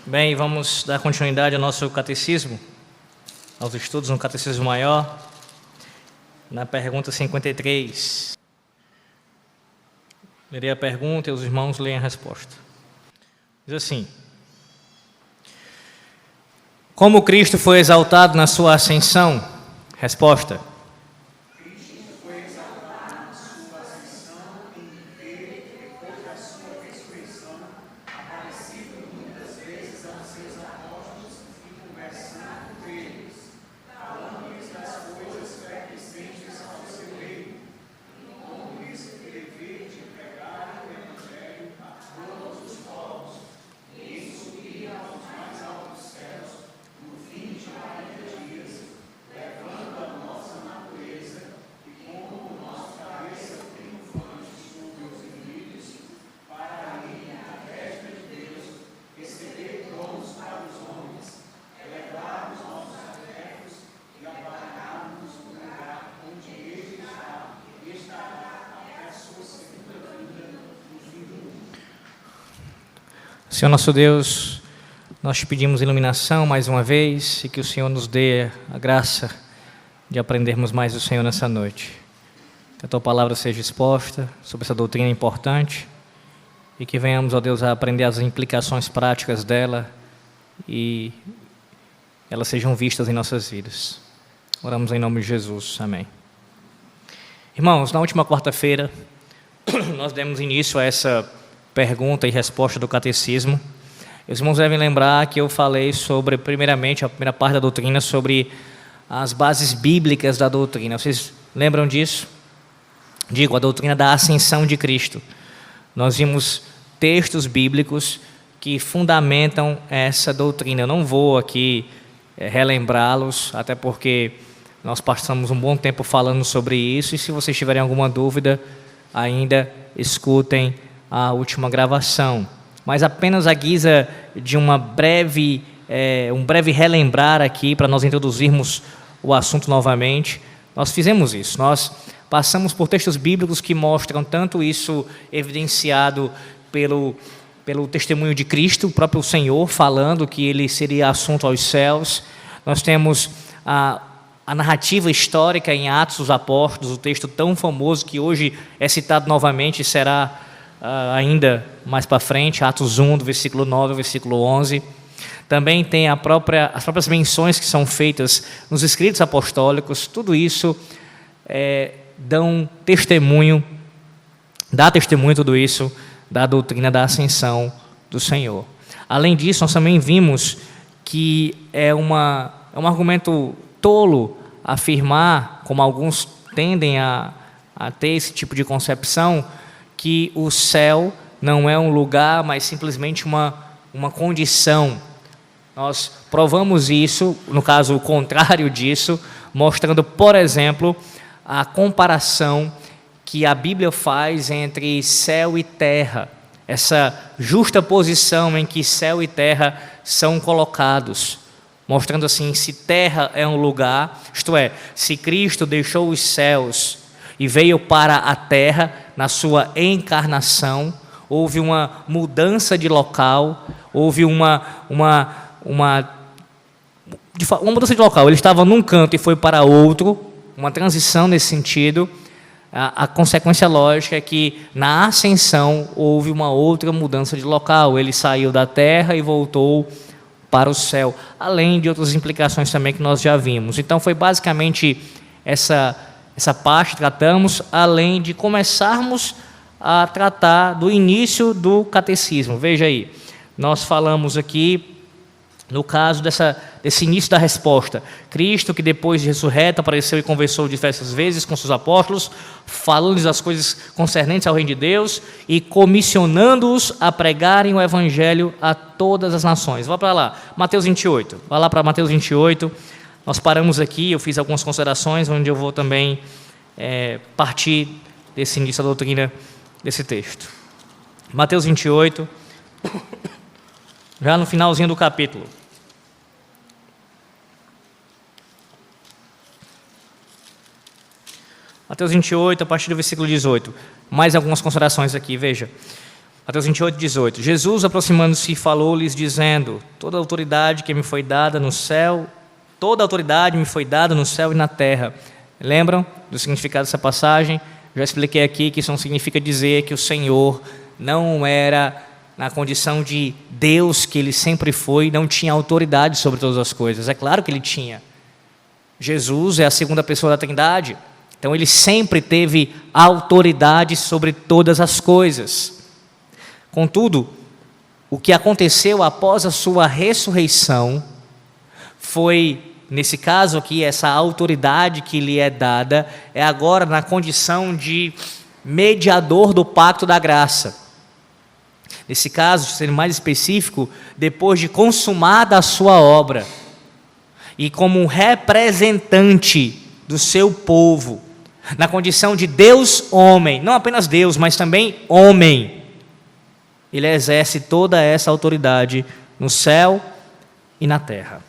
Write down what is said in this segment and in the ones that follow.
Bem, vamos dar continuidade ao nosso catecismo, aos estudos no Catecismo Maior, na pergunta 53. Lerei a pergunta e os irmãos leem a resposta. Diz assim: como Cristo foi exaltado na sua ascensão? Resposta: Senhor nosso Deus, nós te pedimos iluminação mais uma vez e que o Senhor nos dê a graça de aprendermos mais do Senhor nessa noite. Que a Tua palavra seja exposta sobre essa doutrina importante e que venhamos, ó Deus, a aprender as implicações práticas dela e elas sejam vistas em nossas vidas. Oramos em nome de Jesus. Amém. Irmãos, na última quarta-feira nós demos início a essa pergunta e resposta do catecismo. Os irmãos devem lembrar que eu falei sobre, primeiramente, a primeira parte da doutrina, sobre as bases bíblicas da doutrina. Vocês lembram disso? Digo, a doutrina da ascensão de Cristo. Nós vimos textos bíblicos que fundamentam essa doutrina. Eu não vou aqui relembrá-los, até porque nós passamos um bom tempo falando sobre isso, e se vocês tiverem alguma dúvida, ainda escutem a última gravação, mas apenas à guisa de um breve relembrar aqui, para nós introduzirmos o assunto novamente. Nós fizemos isso, nós passamos por textos bíblicos que mostram tanto isso evidenciado pelo testemunho de Cristo, o próprio Senhor falando que Ele seria assunto aos céus. Nós temos a narrativa histórica em Atos dos Apóstolos, o texto tão famoso que hoje é citado novamente e será ainda mais para frente, Atos 1, do versículo 9 ao versículo 11. Também tem as próprias menções que são feitas nos escritos apostólicos. Tudo isso dá testemunho tudo isso da doutrina da ascensão do Senhor. Além disso, nós também vimos que é um argumento tolo afirmar, como alguns tendem a ter esse tipo de concepção, que o céu não é um lugar, mas simplesmente uma condição. Nós provamos isso, no caso o contrário disso, mostrando, por exemplo, a comparação que a Bíblia faz entre céu e terra, essa justa posição em que céu e terra são colocados, mostrando assim, se terra é um lugar, isto é, se Cristo deixou os céus e veio para a terra na sua encarnação, houve uma mudança de local, houve uma mudança de local. Ele estava num canto e foi para outro, uma transição nesse sentido. A consequência lógica é que na ascensão houve uma outra mudança de local. Ele saiu da terra e voltou para o céu, além de outras implicações também que nós já vimos. Então foi basicamente essa parte que tratamos, além de começarmos a tratar do início do catecismo. Veja aí, nós falamos aqui, no caso desse início da resposta, Cristo, que depois de ressurreto apareceu e conversou diversas vezes com seus apóstolos, falando-lhes as coisas concernentes ao reino de Deus e comissionando-os a pregarem o evangelho a todas as nações. Vá para lá, Mateus 28, vá lá para Mateus 28, nós paramos aqui, eu fiz algumas considerações, onde eu vou também partir desse início da doutrina desse texto. Mateus 28, já no finalzinho do capítulo. Mateus 28, a partir do versículo 18. Mais algumas considerações aqui, veja. Mateus 28, 18. Jesus, aproximando-se, falou-lhes, dizendo: toda a autoridade que me foi dada no céu, toda a autoridade me foi dada no céu e na terra. Lembram do significado dessa passagem? Já expliquei aqui que isso não significa dizer que o Senhor não era na condição de Deus que ele sempre foi, não tinha autoridade sobre todas as coisas. É claro que ele tinha. Jesus é a segunda pessoa da Trindade, então ele sempre teve autoridade sobre todas as coisas. Contudo, o que aconteceu após a sua ressurreição foi, nesse caso aqui, essa autoridade que lhe é dada é agora na condição de mediador do pacto da graça. Nesse caso, sendo mais específico, depois de consumada a sua obra, e como um representante do seu povo, na condição de Deus homem, não apenas Deus, mas também homem, ele exerce toda essa autoridade no céu e na terra.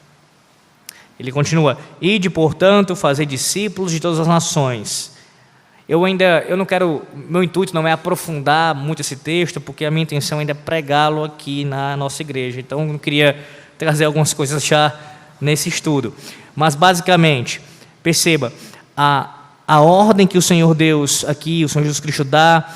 Ele continua: ide, portanto, fazer discípulos de todas as nações. Eu não quero, meu intuito não é aprofundar muito esse texto, porque a minha intenção ainda é pregá-lo aqui na nossa igreja. Então, eu queria trazer algumas coisas já nesse estudo. Mas, basicamente, perceba, a ordem que o Senhor Deus aqui, o Senhor Jesus Cristo dá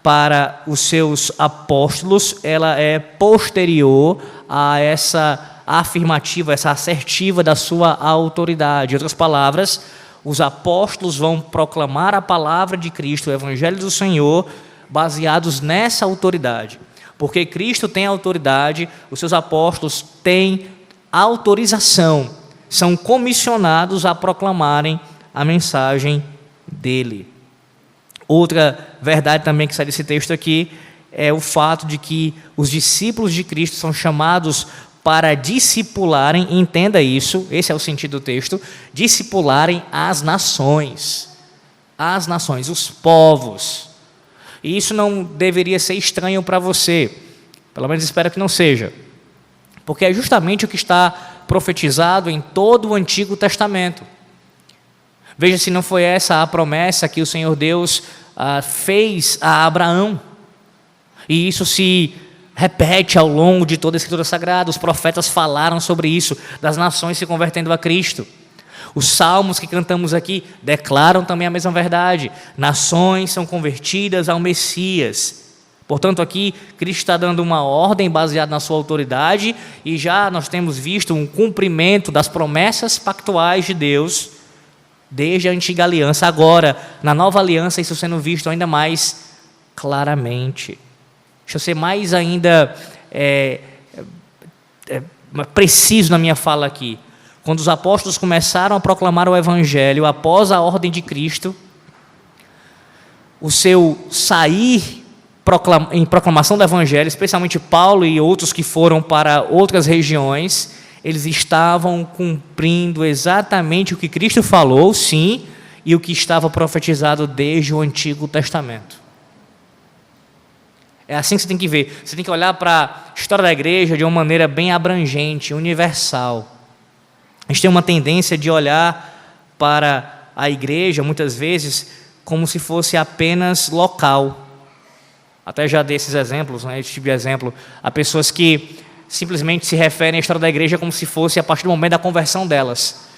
para os seus apóstolos, ela é posterior a essa afirmativa, essa assertiva da sua autoridade. Em outras palavras, os apóstolos vão proclamar a palavra de Cristo, o Evangelho do Senhor, baseados nessa autoridade. Porque Cristo tem autoridade, os seus apóstolos têm autorização, são comissionados a proclamarem a mensagem dele. Outra verdade também que sai desse texto aqui é o fato de que os discípulos de Cristo são chamados para discipularem, entenda isso, esse é o sentido do texto, discipularem as nações, os povos. E isso não deveria ser estranho para você, pelo menos espero que não seja, porque é justamente o que está profetizado em todo o Antigo Testamento. Veja se não foi essa a promessa que o Senhor Deus fez a Abraão, e isso se repete ao longo de toda a Escritura Sagrada. Os profetas falaram sobre isso, das nações se convertendo a Cristo. Os salmos que cantamos aqui declaram também a mesma verdade. Nações são convertidas ao Messias. Portanto, aqui Cristo está dando uma ordem baseada na sua autoridade, e já nós temos visto um cumprimento das promessas pactuais de Deus desde a antiga aliança. Agora, na nova aliança, isso sendo visto ainda mais claramente. Deixa eu ser mais ainda preciso na minha fala aqui. Quando os apóstolos começaram a proclamar o Evangelho após a ordem de Cristo, o seu sair em proclamação do Evangelho, especialmente Paulo e outros que foram para outras regiões, eles estavam cumprindo exatamente o que Cristo falou, sim, e o que estava profetizado desde o Antigo Testamento. É assim que você tem que ver. Você tem que olhar para a história da igreja de uma maneira bem abrangente, universal. A gente tem uma tendência de olhar para a igreja, muitas vezes, como se fosse apenas local. Até já dei esses exemplos, né, esse tipo de exemplo. Há pessoas que simplesmente se referem à história da igreja como se fosse a partir do momento da conversão delas.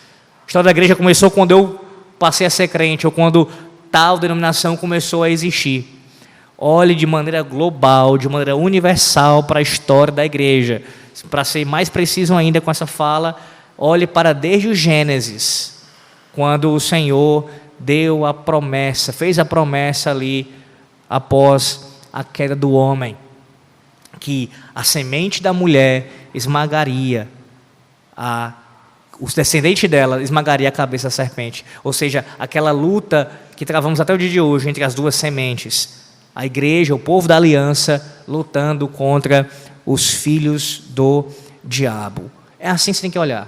A história da igreja começou quando eu passei a ser crente, ou quando tal denominação começou a existir. Olhe de maneira global, de maneira universal para a história da igreja. Para ser mais preciso ainda com essa fala, olhe para desde o Gênesis, quando o Senhor deu a promessa, fez a promessa ali após a queda do homem, que a semente da mulher esmagaria, os descendentes dela esmagaria a cabeça da serpente. Ou seja, aquela luta que travamos até o dia de hoje entre as duas sementes. A igreja, o povo da aliança, lutando contra os filhos do diabo. É assim que você tem que olhar.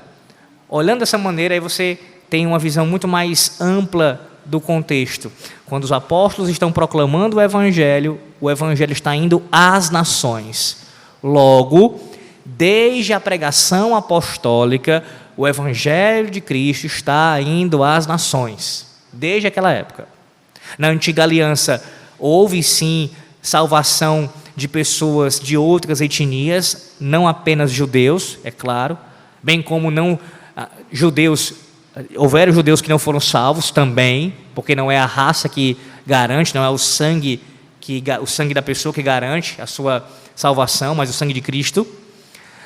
Olhando dessa maneira, aí você tem uma visão muito mais ampla do contexto. Quando os apóstolos estão proclamando o Evangelho está indo às nações. Logo, desde a pregação apostólica, o Evangelho de Cristo está indo às nações, desde aquela época. Na antiga aliança, houve sim salvação de pessoas de outras etnias, não apenas judeus, é claro, bem como não judeus, houveram judeus que não foram salvos também, porque não é a raça que garante, não é o sangue da pessoa que garante a sua salvação, mas o sangue de Cristo.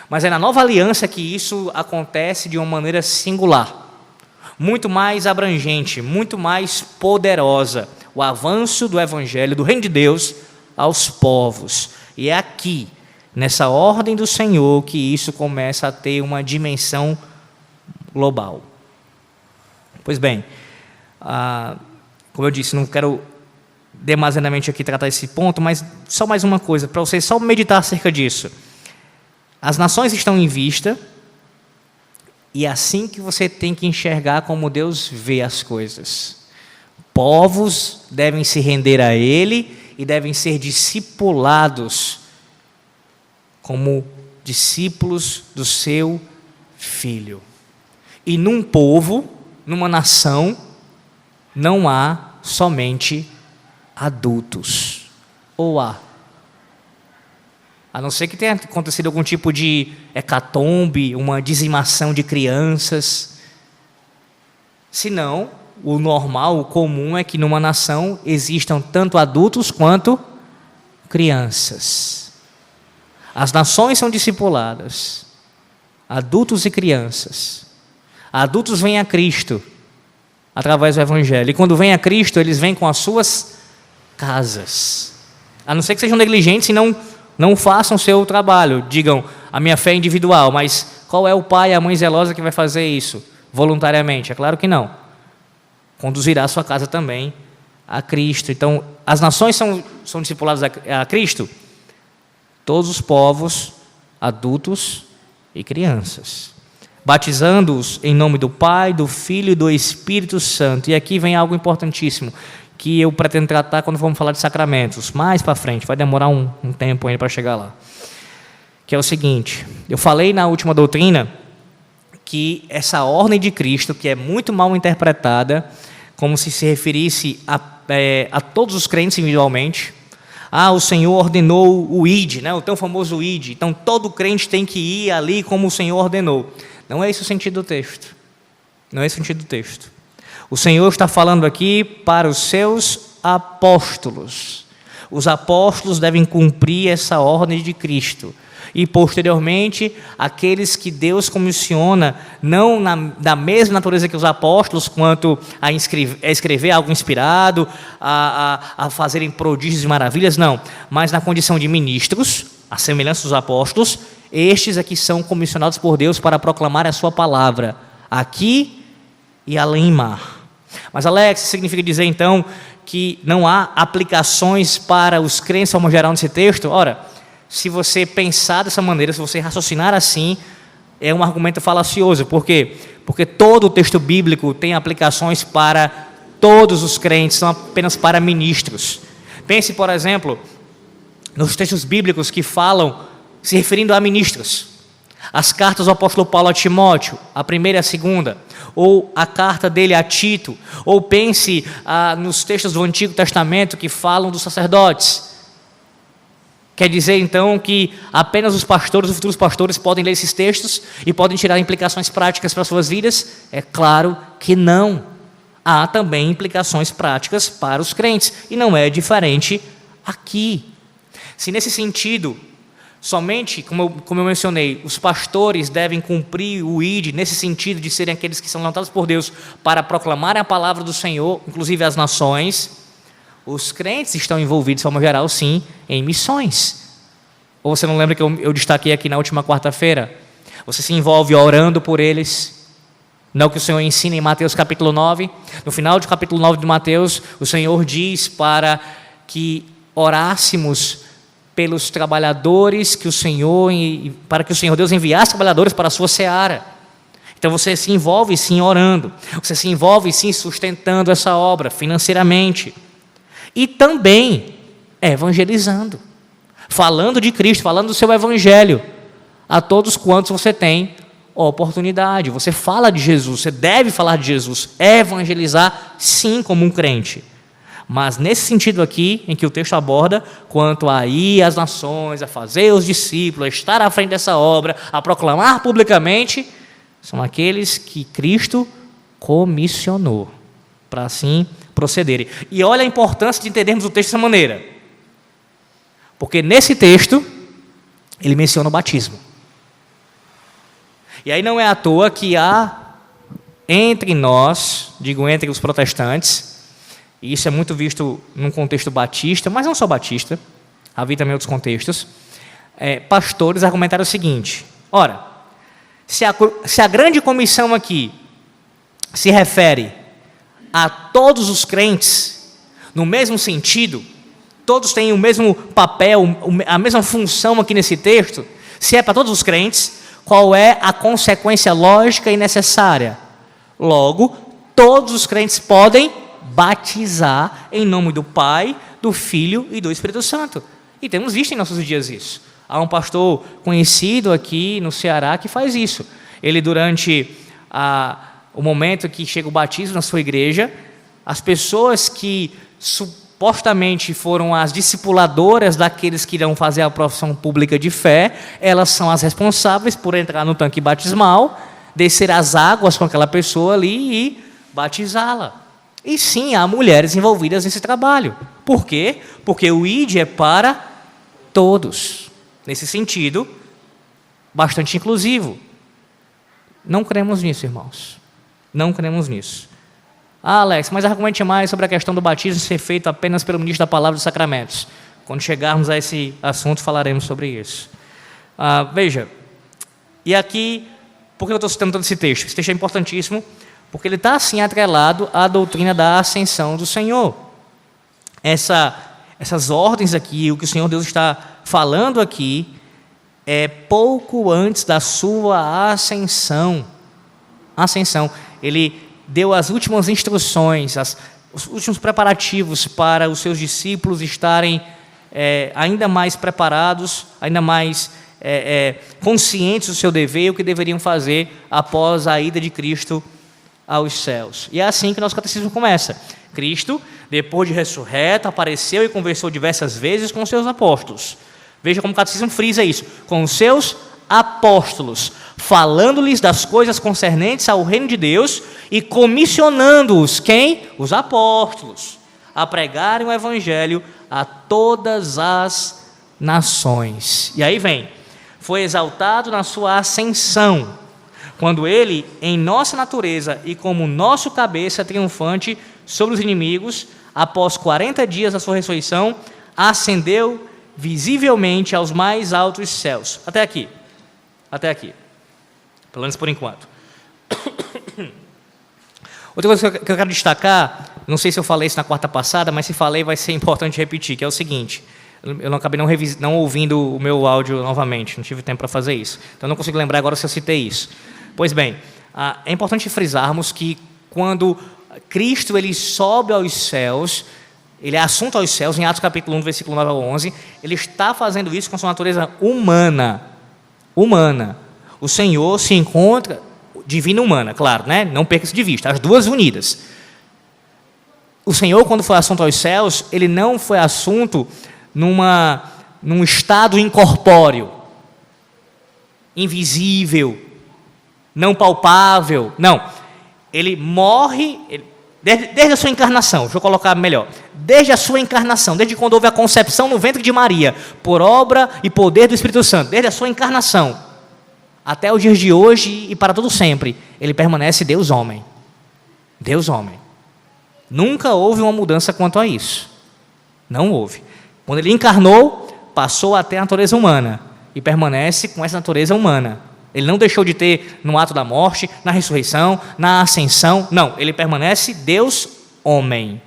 Mas é na nova aliança que isso acontece de uma maneira singular, muito mais abrangente, muito mais poderosa, o avanço do Evangelho, do Reino de Deus aos povos. E é aqui, nessa ordem do Senhor, que isso começa a ter uma dimensão global. Pois bem, como eu disse, não quero demasiadamente aqui tratar esse ponto, mas só mais uma coisa, para vocês só meditar acerca disso. As nações estão em vista, e é assim que você tem que enxergar como Deus vê as coisas. Povos devem se render a Ele e devem ser discipulados como discípulos do seu Filho. E num povo, numa nação, não há somente adultos. Ou há? A não ser que tenha acontecido algum tipo de hecatombe, uma dizimação de crianças. Se não, o normal, o comum é que numa nação existam tanto adultos quanto crianças. As nações são discipuladas, adultos e crianças. Adultos vêm a Cristo através do Evangelho, e quando vêm a Cristo, eles vêm com as suas casas. A não ser que sejam negligentes e não façam o seu trabalho, digam, a minha fé é individual, mas qual é o pai e a mãe zelosa que vai fazer isso voluntariamente? É claro que não. Conduzirá a sua casa também a Cristo. Então, as nações são discipuladas a Cristo, todos os povos, adultos e crianças, batizando-os em nome do Pai, do Filho e do Espírito Santo. E aqui vem algo importantíssimo, que eu pretendo tratar quando vamos falar de sacramentos, mais para frente, vai demorar um tempo ainda para chegar lá, que é o seguinte, eu falei na última doutrina, que essa ordem de Cristo, que é muito mal interpretada, como se referisse a todos os crentes individualmente. O Senhor ordenou o ID, né, o tão famoso ID, então todo crente tem que ir ali como o Senhor ordenou. Não é esse o sentido do texto, não é esse o sentido do texto. O Senhor está falando aqui para os seus apóstolos. Os apóstolos devem cumprir essa ordem de Cristo. E, posteriormente, aqueles que Deus comissiona, não da mesma natureza que os apóstolos, quanto a escrever algo inspirado, a fazerem prodígios e maravilhas, não. Mas na condição de ministros, à semelhança dos apóstolos, estes aqui são comissionados por Deus para proclamar a sua palavra, aqui e além mar. Mas, Alex, significa dizer, então, que não há aplicações para os crentes, de forma geral, nesse texto? Ora, se você pensar dessa maneira, se você raciocinar assim, é um argumento falacioso. Por quê? Porque todo o texto bíblico tem aplicações para todos os crentes, não apenas para ministros. Pense, por exemplo, nos textos bíblicos que falam, se referindo a ministros. As cartas do apóstolo Paulo a Timóteo, a primeira e a segunda, ou a carta dele a Tito, ou pense nos textos do Antigo Testamento que falam dos sacerdotes. Quer dizer, então, que apenas os pastores, os futuros pastores, podem ler esses textos e podem tirar implicações práticas para as suas vidas? É claro que não. Há também implicações práticas para os crentes, e não é diferente aqui. Se nesse sentido, somente, como eu mencionei, os pastores devem cumprir o ID, nesse sentido de serem aqueles que são levantados por Deus para proclamarem a palavra do Senhor, inclusive às nações, os crentes estão envolvidos, de forma geral, sim, em missões. Ou você não lembra que eu destaquei aqui na última quarta-feira? Você se envolve orando por eles. Não é o que o Senhor ensina em Mateus capítulo 9? No final do capítulo 9 de Mateus, o Senhor diz para que orássemos pelos trabalhadores para que o Senhor Deus enviasse trabalhadores para a sua seara. Então você se envolve sim orando, você se envolve sim sustentando essa obra financeiramente, e também evangelizando, falando de Cristo, falando do seu evangelho a todos quantos você tem oportunidade. Você fala de Jesus, você deve falar de Jesus, evangelizar sim como um crente. Mas nesse sentido aqui, em que o texto aborda, quanto a ir às nações, a fazer os discípulos, a estar à frente dessa obra, a proclamar publicamente, são aqueles que Cristo comissionou para assim procederem. E olha a importância de entendermos o texto dessa maneira. Porque nesse texto, ele menciona o batismo. E aí não é à toa que há entre nós, digo entre os protestantes, e isso é muito visto num contexto batista, mas não só batista, havia também outros contextos, pastores argumentaram o seguinte: ora, se a grande comissão aqui se refere a todos os crentes, no mesmo sentido, todos têm o mesmo papel, a mesma função aqui nesse texto, se é para todos os crentes, qual é a consequência lógica e necessária? Logo, todos os crentes podem batizar em nome do Pai, do Filho e do Espírito Santo. E temos visto em nossos dias isso. Há um pastor conhecido aqui no Ceará que faz isso. Ele, durante o momento que chega o batismo na sua igreja, as pessoas que supostamente foram as discipuladoras daqueles que irão fazer a profissão pública de fé, elas são as responsáveis por entrar no tanque batismal, descer as águas com aquela pessoa ali e batizá-la. E sim, há mulheres envolvidas nesse trabalho. Por quê? Porque o ID é para todos. Nesse sentido, bastante inclusivo. Não cremos nisso, irmãos. Não cremos nisso. Alex, mas argumente mais sobre a questão do batismo ser feito apenas pelo ministro da Palavra dos Sacramentos. Quando chegarmos a esse assunto, falaremos sobre isso. Veja, e aqui, por que eu estou citando todo esse texto? Esse texto é importantíssimo, porque ele está assim atrelado à doutrina da ascensão do Senhor. Essas ordens aqui, o que o Senhor Deus está falando aqui, é pouco antes da sua ascensão. Ele deu as últimas instruções, os últimos preparativos para os seus discípulos estarem ainda mais preparados, ainda mais conscientes do seu dever e o que deveriam fazer após a ida de Cristo aos céus. E é assim que nosso catecismo começa. Cristo, depois de ressurreto, apareceu e conversou diversas vezes com seus apóstolos. Veja como o catecismo frisa isso. Com os seus apóstolos, falando-lhes das coisas concernentes ao reino de Deus e comissionando-os, quem? Os apóstolos, a pregarem o evangelho a todas as nações. E aí vem, foi exaltado na sua ascensão, quando ele, em nossa natureza e como nosso cabeça triunfante sobre os inimigos, após 40 dias da sua ressurreição, ascendeu visivelmente aos mais altos céus. Até aqui. Pelo menos por enquanto. Outra coisa que eu quero destacar, não sei se eu falei isso na quarta passada, mas se falei vai ser importante repetir, que é o seguinte: eu não acabei não ouvindo o meu áudio novamente, não tive tempo para fazer isso. Então não consigo lembrar agora se eu citei isso. Pois bem, é importante frisarmos que quando Cristo ele sobe aos céus, ele é assunto aos céus, em Atos capítulo 1, versículo 9 ao 11, ele está fazendo isso com a sua natureza humana. O Senhor se encontra, divina e humana, claro, né? Não perca isso de vista, as duas unidas. O Senhor, quando foi assunto aos céus, ele não foi assunto num estado incorpóreo, invisível, não palpável, não. Ele morre, desde a sua encarnação, deixa eu colocar melhor, desde a sua encarnação, desde quando houve a concepção no ventre de Maria, por obra e poder do Espírito Santo, desde a sua encarnação, até os dias de hoje e para todo sempre, ele permanece Deus homem. Deus homem. Nunca houve uma mudança quanto a isso. Não houve. Quando ele encarnou, passou até a natureza humana e permanece com essa natureza humana. Ele não deixou de ter no ato da morte, na ressurreição, na ascensão. Não, ele permanece Deus homem.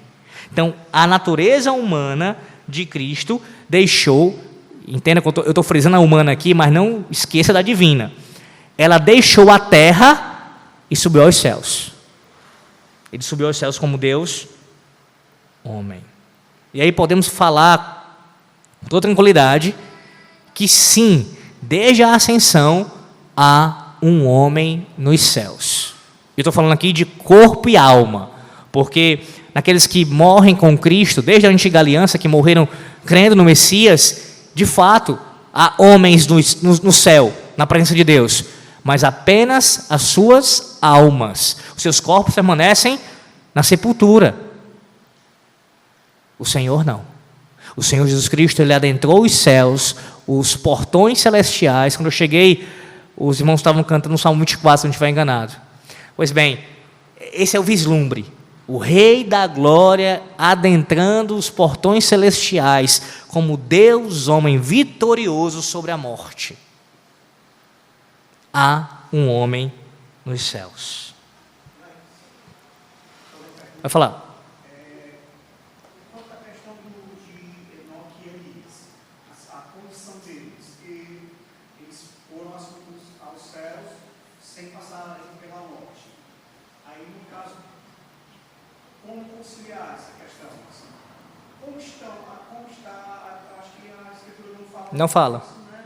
Então, a natureza humana de Cristo deixou, entenda que eu estou frisando a humana aqui, mas não esqueça da divina. Ela deixou a terra e subiu aos céus. Ele subiu aos céus como Deus homem. E aí podemos falar com toda tranquilidade que sim, desde a ascensão, há um homem nos céus. Eu estou falando aqui de corpo e alma, Porque naqueles que morrem com Cristo, desde a antiga aliança, que morreram crendo no Messias, de fato, há homens no céu, na presença de Deus, mas apenas as suas almas. Os seus corpos permanecem na sepultura. O Senhor não. O Senhor Jesus Cristo, Ele adentrou os céus, os portões celestiais. Quando eu cheguei, os irmãos estavam cantando no Salmo 24, se não estiver enganado. Pois bem, esse é o vislumbre. O Rei da Glória adentrando os portões celestiais como Deus, homem vitorioso sobre a morte. Há um homem nos céus. Vai falar. Quanto à questão de Enoque e Elias, a condição deles, que eles foram assuntos aos céus sem passar pela morte. Aí, no caso, como conciliar essa questão? Assim, como está, acho que a Escritura não fala. Não fala. Isso, né?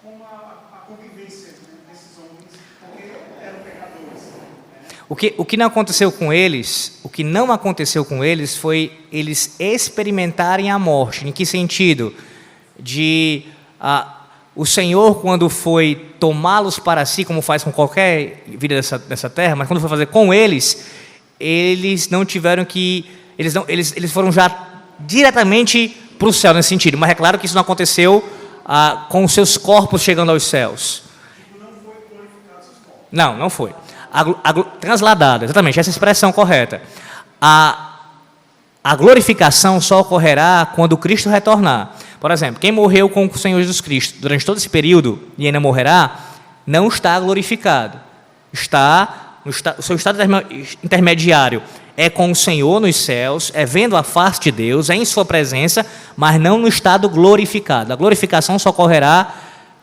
Como a convivência, né, desses homens, porque eram pecadores. O que não aconteceu com eles, o que não aconteceu com eles foi eles experimentarem a morte. Em que sentido? O Senhor, quando foi tomá-los para si, como faz com qualquer vida dessa terra, mas quando foi fazer com eles, eles não tiveram que... Eles foram já diretamente para o céu nesse sentido. Mas é claro que isso não aconteceu com os seus corpos chegando aos céus. Não foi. Transladado, exatamente, essa é a expressão correta. A glorificação só ocorrerá quando Cristo retornar. Por exemplo, quem morreu com o Senhor Jesus Cristo durante todo esse período e ainda morrerá, não está glorificado. O seu estado intermediário é com o Senhor nos céus, é vendo a face de Deus, é em sua presença, mas não no estado glorificado. A glorificação só ocorrerá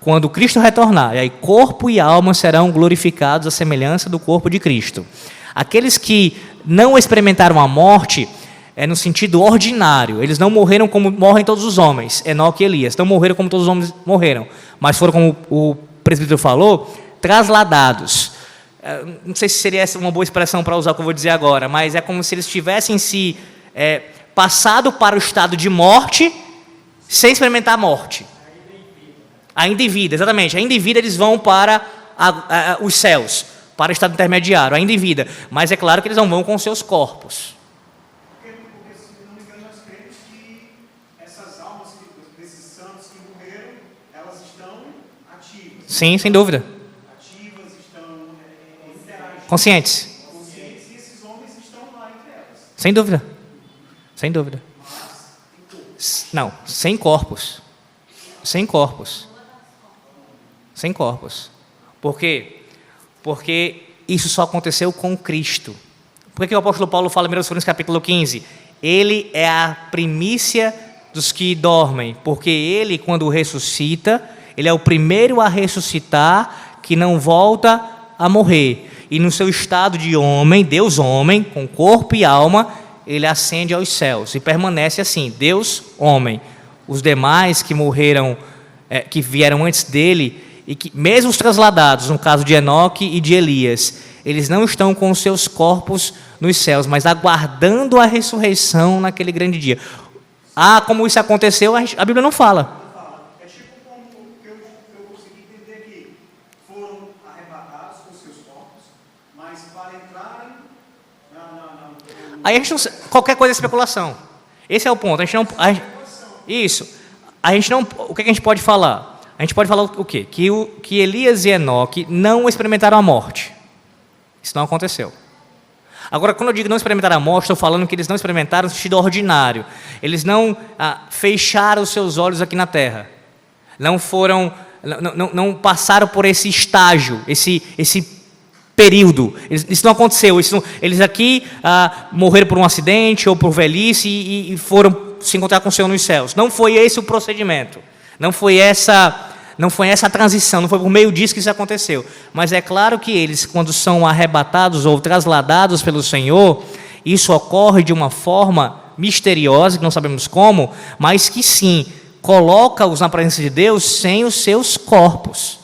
quando Cristo retornar, e aí corpo e alma serão glorificados à semelhança do corpo de Cristo. Aqueles que não experimentaram a morte, é no sentido ordinário, eles não morreram como morrem todos os homens, Enoque e Elias, não morreram como todos os homens morreram, mas foram, como o presbítero falou, trasladados. Não sei se seria essa uma boa expressão para usar o que eu vou dizer agora, mas é como se eles tivessem se passado para o estado de morte, sem experimentar a morte. Ainda em vida, exatamente. Ainda em vida eles vão para os céus, para o estado intermediário, ainda em vida. Mas é claro que eles não vão com seus corpos. Porque, se não me engano, nós cremos que essas almas desses santos que morreram, elas estão ativas. Sim, sem dúvida. Ativas, estão interagindo. Conscientes. E esses homens estão lá entre elas. Sem dúvida. Sem dúvida. Não, sem corpos. Sem corpos. Sem corpos. Por quê? Porque isso só aconteceu com Cristo. Por que o apóstolo Paulo fala em 1 Coríntios capítulo 15? Ele é a primícia dos que dormem, porque ele, quando ressuscita, ele é o primeiro a ressuscitar, que não volta a morrer. E no seu estado de homem, Deus homem, com corpo e alma, ele ascende aos céus e permanece assim, Deus homem. Os demais que morreram, que vieram antes dele, e que mesmo os trasladados, no caso de Enoque e de Elias, eles não estão com os seus corpos nos céus, mas aguardando a ressurreição naquele grande dia. Como isso aconteceu, a Bíblia não fala. É tipo como que eu consegui entender que foram arrebatados com seus corpos, mas para entrarem Aí a gente não, qualquer coisa é especulação. Esse é o ponto. Isso. O que a gente pode falar? A gente pode falar o quê? Que Elias e Enoque não experimentaram a morte. Isso não aconteceu. Agora, quando eu digo não experimentaram a morte, estou falando que eles não experimentaram no sentido ordinário. Eles não fecharam os seus olhos aqui na terra. Não passaram por esse estágio, esse período. Isso não aconteceu. Eles aqui morreram por um acidente ou por velhice e foram se encontrar com o Senhor nos céus. Não foi esse o procedimento. Não foi essa a transição, não foi por meio disso que isso aconteceu. Mas é claro que eles, quando são arrebatados ou trasladados pelo Senhor, isso ocorre de uma forma misteriosa, que não sabemos como, mas que sim, coloca-os na presença de Deus sem os seus corpos.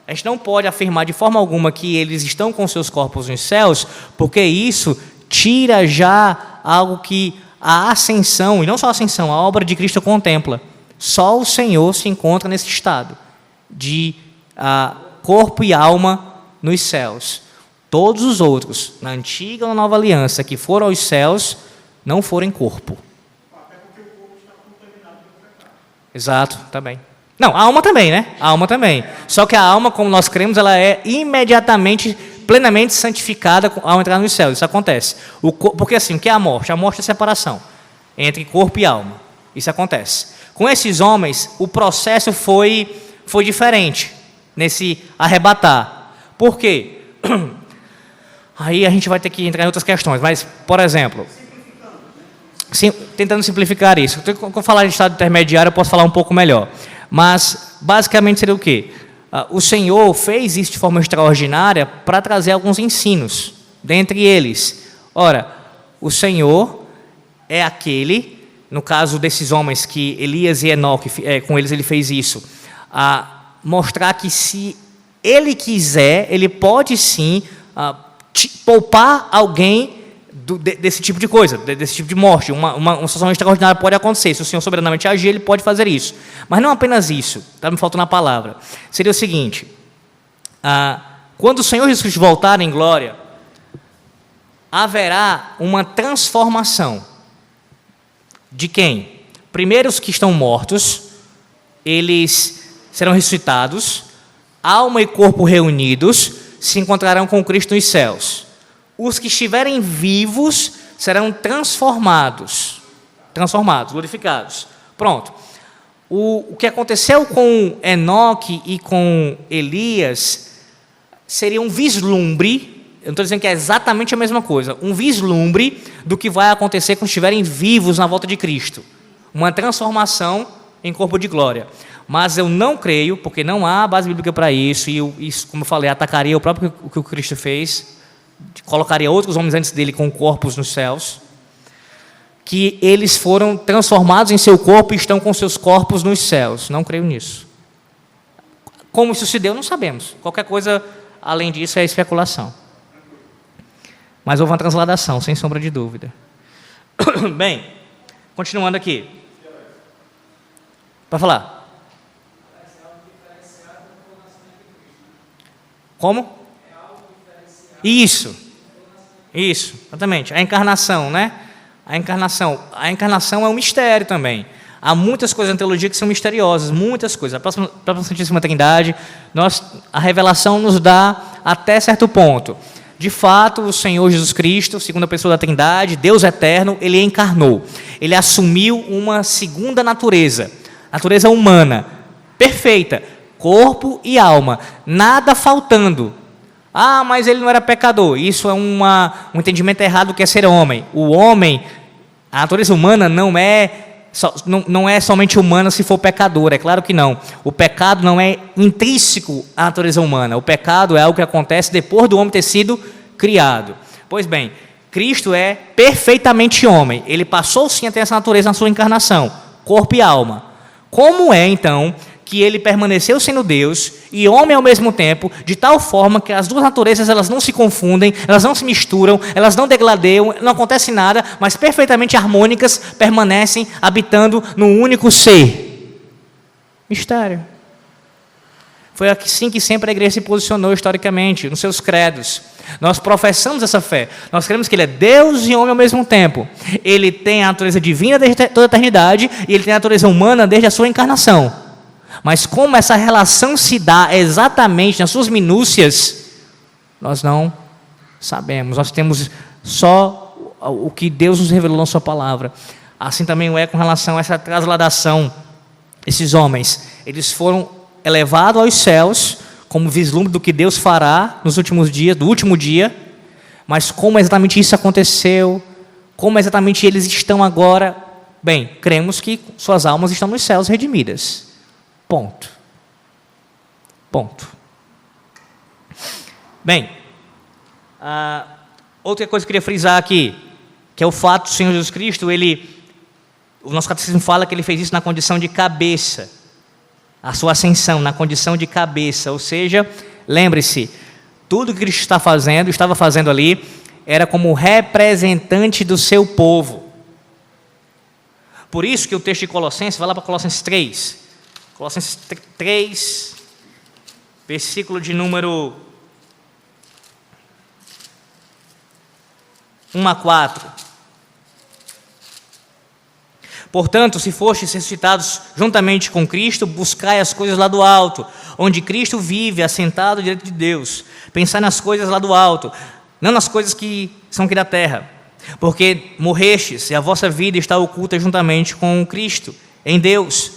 A gente não pode afirmar de forma alguma que eles estão com seus corpos nos céus, porque isso tira já algo que a ascensão, e não só a ascensão, a obra de Cristo contempla. Só o Senhor se encontra nesse estado de corpo e alma nos céus. Todos os outros, na antiga ou na nova aliança, que foram aos céus, não foram em corpo. Até porque o corpo está contaminado pelo pecado. Exato, também. Não, a alma também, né? A alma também. Só que a alma, como nós cremos, ela é imediatamente, plenamente santificada ao entrar nos céus. Isso acontece. Porque assim, o que é a morte? A morte é a separação entre corpo e alma. Isso acontece. Com esses homens, o processo foi diferente nesse arrebatar. Por quê? Aí a gente vai ter que entrar em outras questões. Mas, por exemplo, tentando simplificar isso. Quando eu falar de estado intermediário, eu posso falar um pouco melhor. Mas, basicamente, seria o quê? O Senhor fez isso de forma extraordinária para trazer alguns ensinos. Dentre eles, ora, o Senhor é aquele, no caso desses homens que Elias e Enoque, com eles ele fez isso, mostrar que se Ele quiser, Ele pode sim poupar alguém desse tipo de coisa, desse tipo de morte. Uma situação extraordinária pode acontecer. Se o Senhor soberanamente agir, Ele pode fazer isso. Mas não apenas isso, está me faltando a palavra. Seria o seguinte, quando o Senhor Jesus Cristo voltar em glória, haverá uma transformação de quem? Primeiro os que estão mortos, eles serão ressuscitados, alma e corpo reunidos, se encontrarão com Cristo nos céus. Os que estiverem vivos serão transformados, glorificados. Pronto. O que aconteceu com Enoque e com Elias seria um vislumbre, eu não estou dizendo que é exatamente a mesma coisa, um vislumbre do que vai acontecer quando estiverem vivos na volta de Cristo. Uma transformação em corpo de glória. Mas eu não creio, porque não há base bíblica para isso, e isso, como eu falei, atacaria o próprio o que o Cristo fez, colocaria outros homens antes dele com corpos nos céus, que eles foram transformados em seu corpo e estão com seus corpos nos céus. Não creio nisso. Como isso se deu, não sabemos. Qualquer coisa além disso é especulação. Mas houve uma transladação, sem sombra de dúvida. Bem, continuando aqui. Para falar. Como? Isso, exatamente. A encarnação, né? A encarnação é um mistério também. Há muitas coisas na teologia que são misteriosas, muitas coisas. A própria Santíssima Trindade, a revelação nos dá até certo ponto. De fato, o Senhor Jesus Cristo, segunda pessoa da Trindade, Deus eterno, Ele encarnou. Ele assumiu uma segunda natureza humana, perfeita, corpo e alma, nada faltando. Mas ele não era pecador. Isso é um entendimento errado do que é ser homem. O homem, a natureza humana não é somente humana se for pecador, é claro que não. O pecado não é intrínseco à natureza humana. O pecado é algo que acontece depois do homem ter sido criado. Pois bem, Cristo é perfeitamente homem. Ele passou sim a ter essa natureza na sua encarnação, corpo e alma. Como é, então, que ele permaneceu sendo Deus e homem ao mesmo tempo, de tal forma que as duas naturezas elas não se confundem, elas não se misturam, elas não degradeiam, não acontece nada, mas perfeitamente harmônicas, permanecem habitando num único ser? Mistério. Foi assim que sempre a igreja se posicionou historicamente, nos seus credos. Nós professamos essa fé. Nós cremos que Ele é Deus e homem ao mesmo tempo. Ele tem a natureza divina desde toda a eternidade e Ele tem a natureza humana desde a sua encarnação. Mas como essa relação se dá exatamente nas suas minúcias, nós não sabemos. Nós temos só o que Deus nos revelou na sua palavra. Assim também é com relação a essa transladação. Esses homens, eles foram elevados aos céus, como vislumbre do que Deus fará nos últimos dias, do último dia. Mas como exatamente isso aconteceu? Como exatamente eles estão agora? Bem, cremos que suas almas estão nos céus redimidas. Ponto. Bem, outra coisa que eu queria frisar aqui, que é o fato do Senhor Jesus Cristo, o nosso catecismo fala que Ele fez isso na condição de cabeça, a sua ascensão na condição de cabeça, ou seja, lembre-se, tudo que Cristo estava fazendo ali, era como representante do seu povo. Por isso que o texto de Colossenses, vai lá para Colossenses 3. Colossenses 3, versículo de número 1 a 4. Portanto, se fostes ressuscitados juntamente com Cristo, buscai as coisas lá do alto, onde Cristo vive, assentado diante de Deus. Pensai nas coisas lá do alto, não nas coisas que são aqui da terra. Porque morrestes e a vossa vida está oculta juntamente com Cristo, em Deus.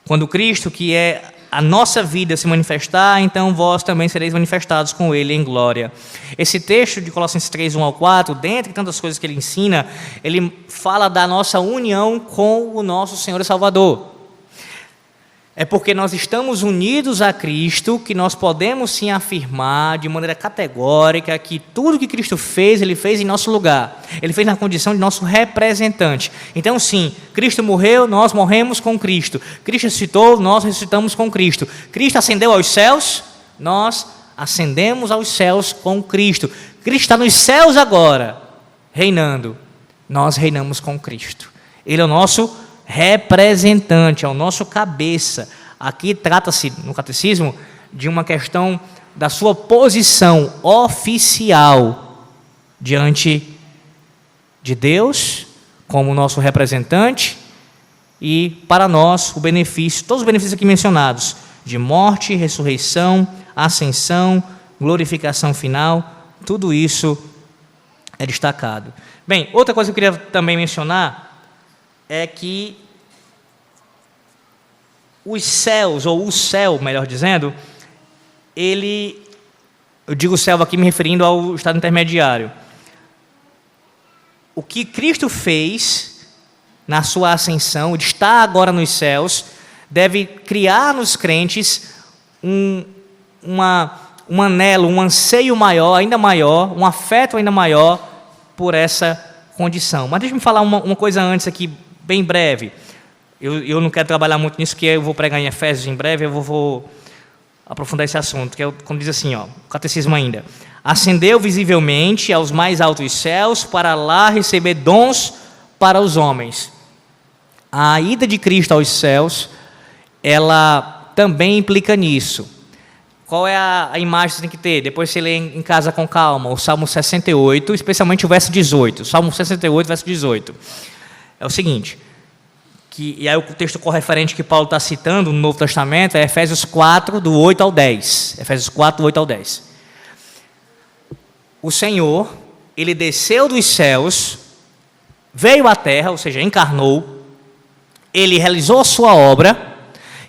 Quando Cristo, que é a nossa vida, se manifestar, então vós também sereis manifestados com Ele em glória. Esse texto de Colossenses 3, 1 ao 4, dentre tantas coisas que ele ensina, ele fala da nossa união com o nosso Senhor e Salvador. É porque nós estamos unidos a Cristo que nós podemos sim afirmar de maneira categórica que tudo que Cristo fez, Ele fez em nosso lugar. Ele fez na condição de nosso representante. Então sim, Cristo morreu, nós morremos com Cristo. Cristo ressuscitou, nós ressuscitamos com Cristo. Cristo ascendeu aos céus, nós ascendemos aos céus com Cristo. Cristo está nos céus agora, reinando. Nós reinamos com Cristo. Ele é o nosso representante, é o nosso cabeça. Aqui trata-se, no catecismo, de uma questão da sua posição oficial diante de Deus, como nosso representante, e para nós o benefício, todos os benefícios aqui mencionados, de morte, ressurreição, ascensão, glorificação final, tudo isso é destacado. Bem, outra coisa que eu queria também mencionar é que os céus, ou o céu, melhor dizendo, eu digo céu aqui me referindo ao estado intermediário. O que Cristo fez na sua ascensão, de estar agora nos céus, deve criar nos crentes um anelo, um anseio maior, ainda maior, um afeto ainda maior por essa condição. Mas deixa eu falar uma coisa antes aqui, bem breve. Eu não quero trabalhar muito nisso, porque eu vou pregar em Efésios em breve, eu vou aprofundar esse assunto, que é como diz assim, o catecismo ainda. Ascendeu visivelmente aos mais altos céus, para lá receber dons para os homens. A ida de Cristo aos céus, ela também implica nisso. Qual é a imagem que você tem que ter? Depois você lê em casa com calma, o Salmo 68, especialmente o verso 18. Salmo 68, verso 18. É o seguinte, e aí o texto correferente que Paulo está citando no Novo Testamento é Efésios 4, do 8 ao 10. Efésios 4, do 8 ao 10. O Senhor, Ele desceu dos céus, veio à terra, ou seja, encarnou, Ele realizou a sua obra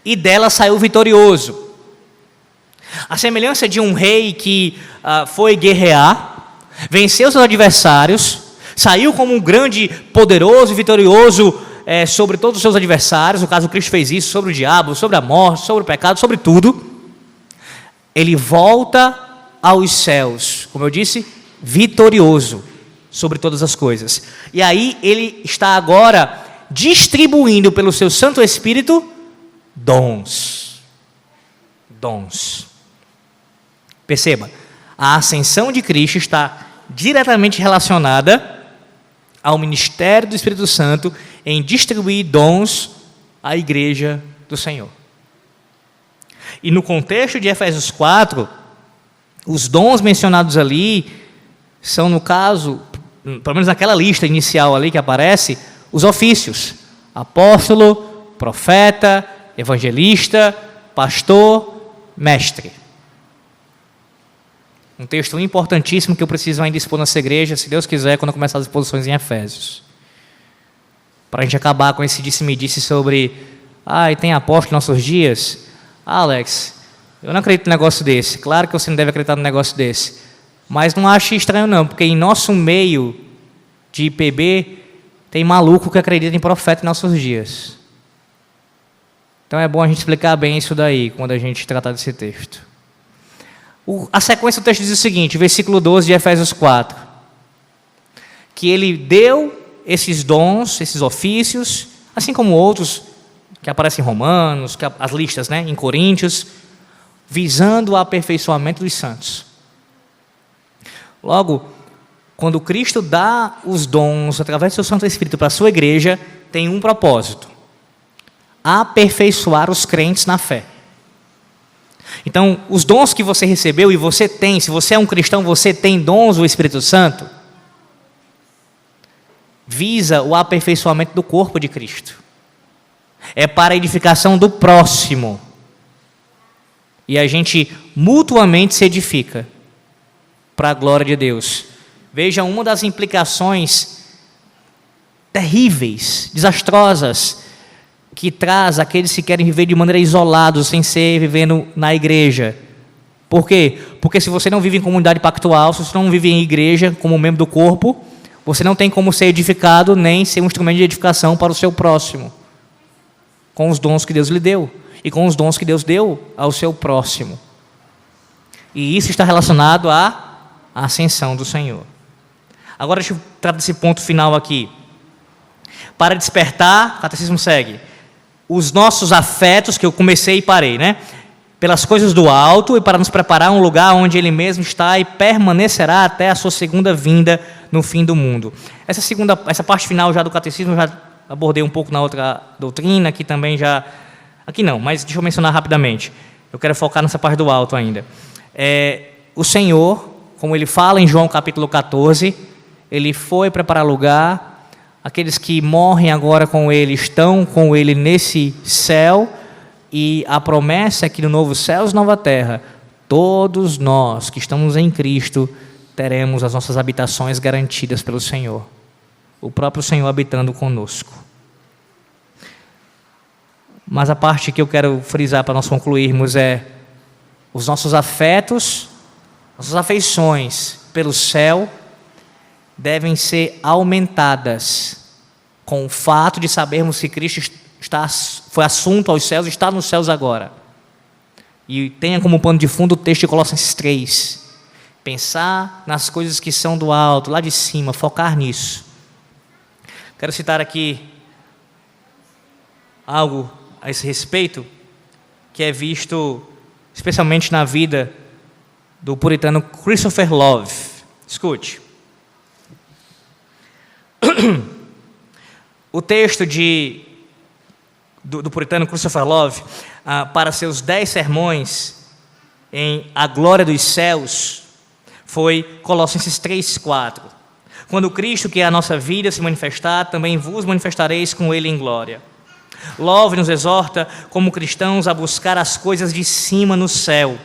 e dela saiu vitorioso. A semelhança de um rei que foi guerrear, venceu seus adversários, saiu como um grande, poderoso e vitorioso sobre todos os seus adversários. No caso, Cristo fez isso sobre o diabo, sobre a morte, sobre o pecado, sobre tudo. Ele volta aos céus, como eu disse, vitorioso sobre todas as coisas. E aí ele está agora distribuindo pelo seu Santo Espírito dons. Perceba, a ascensão de Cristo está diretamente relacionada ao ministério do Espírito Santo em distribuir dons à igreja do Senhor. E no contexto de Efésios 4, os dons mencionados ali são, no caso, pelo menos naquela lista inicial ali que aparece, os ofícios: apóstolo, profeta, evangelista, pastor, mestre. Um texto importantíssimo que eu preciso ainda expor nessa igreja, se Deus quiser, quando eu começar as exposições em Efésios. Para a gente acabar com esse disse-me-disse sobre, e tem apóstolo em nossos dias. Alex, eu não acredito num negócio desse. Claro que você não deve acreditar num negócio desse. Mas não ache estranho não, porque em nosso meio de IPB, tem maluco que acredita em profeta em nossos dias. Então é bom a gente explicar bem isso daí, quando a gente tratar desse texto. A sequência do texto diz o seguinte, versículo 12 de Efésios 4, que ele deu esses dons, esses ofícios, assim como outros que aparecem em Romanos, as listas, em Coríntios, visando o aperfeiçoamento dos santos. Logo, quando Cristo dá os dons através do seu Santo Espírito para a sua igreja, tem um propósito: aperfeiçoar os crentes na fé. Então, os dons que você recebeu e você tem, se você é um cristão, você tem dons do Espírito Santo, visa o aperfeiçoamento do corpo de Cristo. É para a edificação do próximo. E a gente mutuamente se edifica para a glória de Deus. Veja uma das implicações terríveis, desastrosas, que traz aqueles que querem viver de maneira isolada, sem ser vivendo na igreja. Por quê? Porque se você não vive em comunidade pactual, se você não vive em igreja como membro do corpo, você não tem como ser edificado, nem ser um instrumento de edificação para o seu próximo, com os dons que Deus lhe deu, e com os dons que Deus deu ao seu próximo. E isso está relacionado à ascensão do Senhor. Agora deixa eu tratar desse ponto final aqui. Para despertar, o catecismo segue, os nossos afetos, que eu comecei e parei, né? Pelas coisas do alto, e para nos preparar um lugar onde Ele mesmo está e permanecerá até a sua segunda vinda no fim do mundo. Essa parte final já do catecismo, eu já abordei um pouco na outra doutrina, aqui também já... Aqui não, mas deixa eu mencionar rapidamente. Eu quero focar nessa parte do alto ainda. O Senhor, como Ele fala em João capítulo 14, Ele foi preparar lugar. Aqueles que morrem agora com Ele estão com Ele nesse céu, e a promessa é que no novo céu e nova terra, todos nós que estamos em Cristo teremos as nossas habitações garantidas pelo Senhor, o próprio Senhor habitando conosco. Mas a parte que eu quero frisar para nós concluirmos é os nossos afetos, nossas afeições pelo céu devem ser aumentadas com o fato de sabermos que Cristo foi assunto aos céus e está nos céus agora. E tenha como pano de fundo o texto de Colossenses 3. Pensar nas coisas que são do alto, lá de cima, focar nisso. Quero citar aqui algo a esse respeito, que é visto especialmente na vida do puritano Christopher Love. Escute. O texto do puritano Christopher Love, para seus 10 sermões em A Glória dos Céus, foi Colossenses 3:4. Quando Cristo, que é a nossa vida, se manifestar, também vos manifestareis com Ele em glória. Love nos exorta, como cristãos, a buscar as coisas de cima no céu,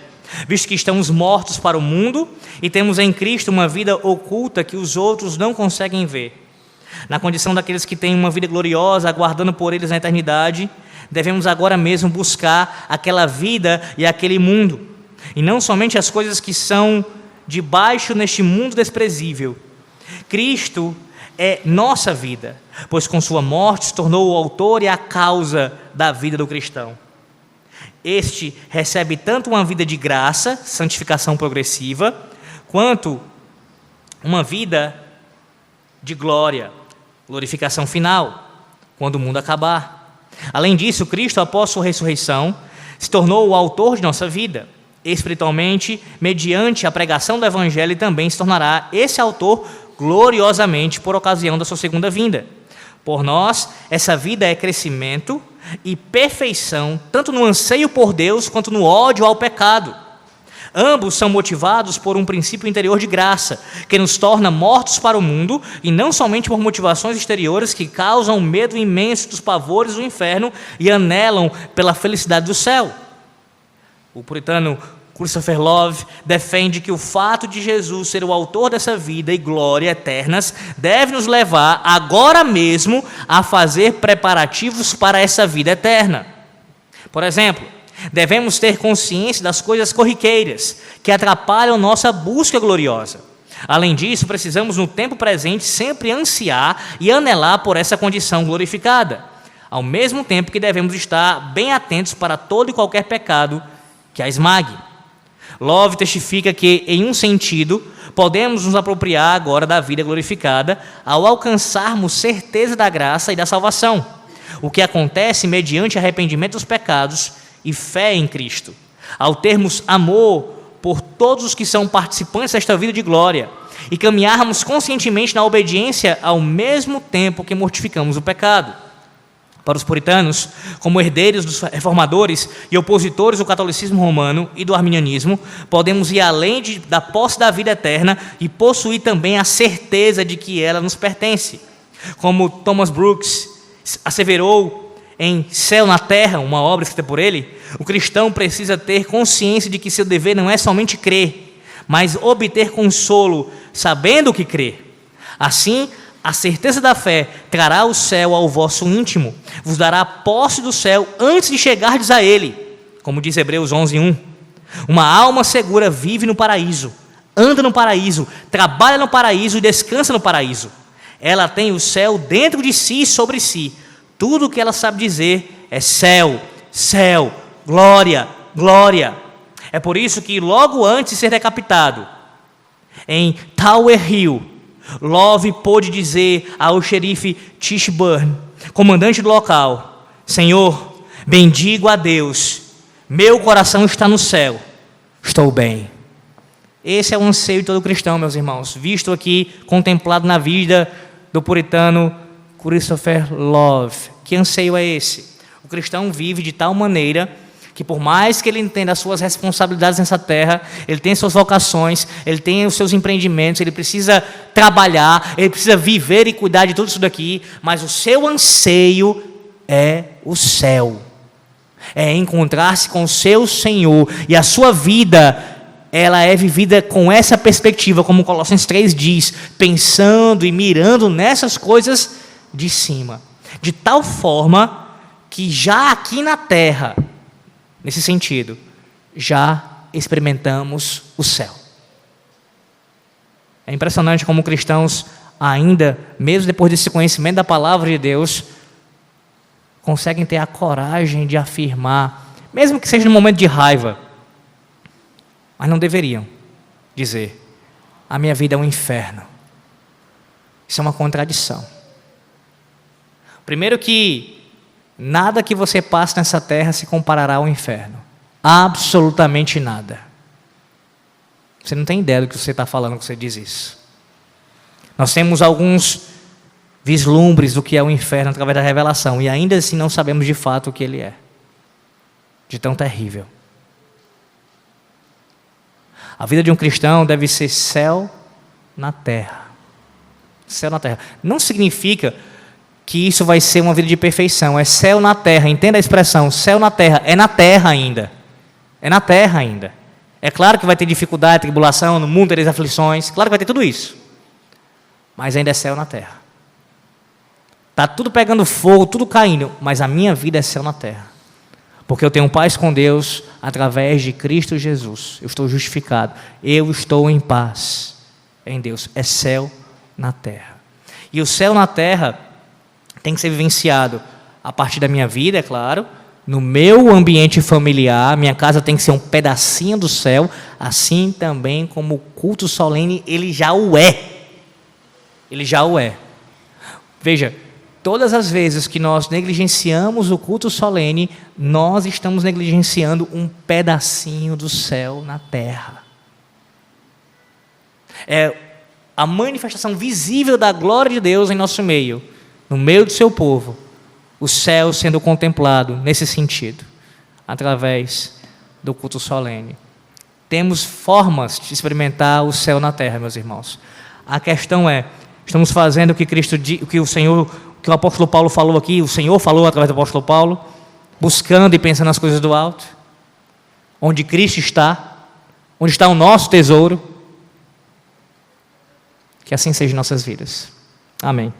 visto que estamos mortos para o mundo e temos em Cristo uma vida oculta que os outros não conseguem ver. Na condição daqueles que têm uma vida gloriosa, aguardando por eles na eternidade, devemos agora mesmo buscar aquela vida e aquele mundo, e não somente as coisas que são de baixo neste mundo desprezível. Cristo é nossa vida, pois com sua morte se tornou o autor e a causa da vida do cristão. Este recebe tanto uma vida de graça, santificação progressiva, quanto uma vida de glória, glorificação final, quando o mundo acabar. Além disso, Cristo, após sua ressurreição, se tornou o autor de nossa vida. Espiritualmente, mediante a pregação do Evangelho, também se tornará esse autor gloriosamente por ocasião da sua segunda vinda. Por nós, essa vida é crescimento e perfeição, tanto no anseio por Deus quanto no ódio ao pecado. Ambos são motivados por um princípio interior de graça, que nos torna mortos para o mundo, e não somente por motivações exteriores que causam medo imenso dos pavores do inferno e anelam pela felicidade do céu. O puritano Christopher Love defende que o fato de Jesus ser o autor dessa vida e glória eternas deve nos levar agora mesmo a fazer preparativos para essa vida eterna. Por exemplo, devemos ter consciência das coisas corriqueiras que atrapalham nossa busca gloriosa. Além disso, precisamos no tempo presente sempre ansiar e anelar por essa condição glorificada, ao mesmo tempo que devemos estar bem atentos para todo e qualquer pecado que a esmague. Love testifica que, em um sentido, podemos nos apropriar agora da vida glorificada ao alcançarmos certeza da graça e da salvação, o que acontece mediante arrependimento dos pecados e fé em Cristo. Ao termos amor por todos os que são participantes desta vida de glória, e caminharmos conscientemente na obediência ao mesmo tempo que mortificamos o pecado. Para os puritanos, como herdeiros dos reformadores e opositores do catolicismo romano e do arminianismo, podemos ir além da posse da vida eterna e possuir também a certeza de que ela nos pertence. Como Thomas Brooks asseverou em Céu na Terra, uma obra escrita por ele, o cristão precisa ter consciência de que seu dever não é somente crer, mas obter consolo, sabendo o que crer. Assim, a certeza da fé trará o céu ao vosso íntimo, vos dará posse do céu antes de chegardes a ele, como diz Hebreus 11:1. Uma alma segura vive no paraíso, anda no paraíso, trabalha no paraíso e descansa no paraíso. Ela tem o céu dentro de si e sobre si. Tudo o que ela sabe dizer é céu, céu, glória, glória. É por isso que logo antes de ser decapitado, em Tower Hill, Love pôde dizer ao xerife Tichburn, comandante do local: Senhor, bendigo a Deus, meu coração está no céu, estou bem. Esse é o anseio de todo cristão, meus irmãos, visto aqui, contemplado na vida do puritano Christopher Love. Que anseio é esse? O cristão vive de tal maneira que, por mais que ele entenda as suas responsabilidades nessa terra, ele tem suas vocações, ele tem os seus empreendimentos, ele precisa trabalhar, ele precisa viver e cuidar de tudo isso daqui, mas o seu anseio é o céu, é encontrar-se com o seu Senhor, e a sua vida, ela é vivida com essa perspectiva, como Colossenses 3 diz, pensando e mirando nessas coisas de cima, de tal forma que já aqui na terra, nesse sentido, já experimentamos o céu. É impressionante como cristãos ainda, mesmo depois desse conhecimento da palavra de Deus, conseguem ter a coragem de afirmar, mesmo que seja num momento de raiva, mas não deveriam dizer: a minha vida é um inferno. Isso é uma contradição. Primeiro que nada que você passe nessa terra se comparará ao inferno. Absolutamente nada. Você não tem ideia do que você está falando quando você diz isso. Nós temos alguns vislumbres do que é o inferno através da revelação, e ainda assim não sabemos de fato o que ele é. De tão terrível. A vida de um cristão deve ser céu na terra. Céu na terra. Não significa que isso vai ser uma vida de perfeição, é céu na terra, entenda a expressão, céu na terra, é na terra ainda, é na terra ainda. É claro que vai ter dificuldade, tribulação, no mundo tereis aflições, claro que vai ter tudo isso, mas ainda é céu na terra. Está tudo pegando fogo, tudo caindo, mas a minha vida é céu na terra, porque eu tenho paz com Deus através de Cristo Jesus, eu estou justificado, eu estou em paz em Deus, é céu na terra. E o céu na terra tem que ser vivenciado a partir da minha vida, é claro, no meu ambiente familiar. Minha casa tem que ser um pedacinho do céu, assim também como o culto solene, ele já o é. Ele já o é. Veja, todas as vezes que nós negligenciamos o culto solene, nós estamos negligenciando um pedacinho do céu na terra. É a manifestação visível da glória de Deus em nosso meio, no meio do seu povo, o céu sendo contemplado nesse sentido, através do culto solene. Temos formas de experimentar o céu na terra, meus irmãos. A questão é, estamos fazendo o que o apóstolo Paulo falou aqui, o Senhor falou através do apóstolo Paulo, buscando e pensando nas coisas do alto, onde Cristo está, onde está o nosso tesouro. Que assim seja em nossas vidas. Amém.